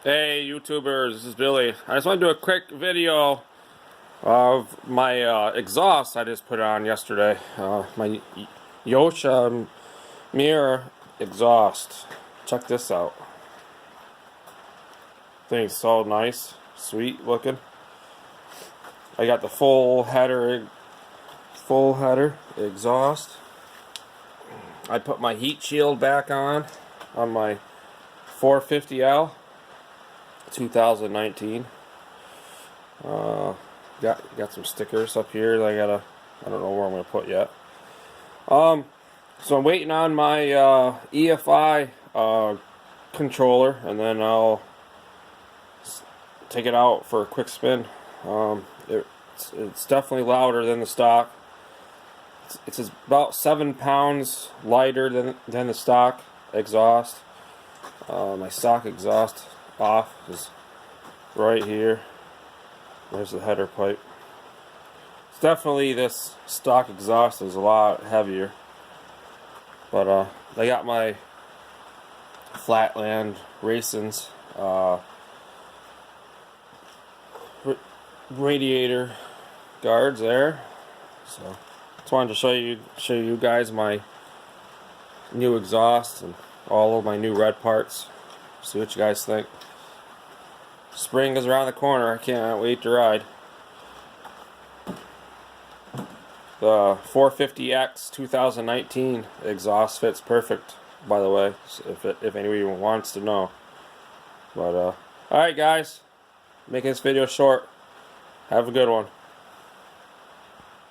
Hey YouTubers, this is Billy. I just want to do a quick video of my exhaust I just put on yesterday. My Yoshimura exhaust. Check this out. Thing's so nice, sweet looking. I got the full header exhaust. I put my heat shield back on my 450L. 2019. Got some stickers up here that I don't know where I'm gonna put yet. So I'm waiting on my EFI controller, and then I'll take it out for a quick spin. It's definitely louder than the stock. It's about 7 pounds lighter than the stock exhaust. My stock exhaust off is right here. There's the header pipe. It's definitely, this stock exhaust is a lot heavier, but I got my Flatland Racing's radiator guards there. So just wanted to show you guys my new exhaust and all of my new red parts. See what you guys think. Spring is around the corner. I can't wait to ride. The 450X 2019 exhaust fits perfect, by the way, if anyone wants to know. But alright guys, making this video short. Have a good one.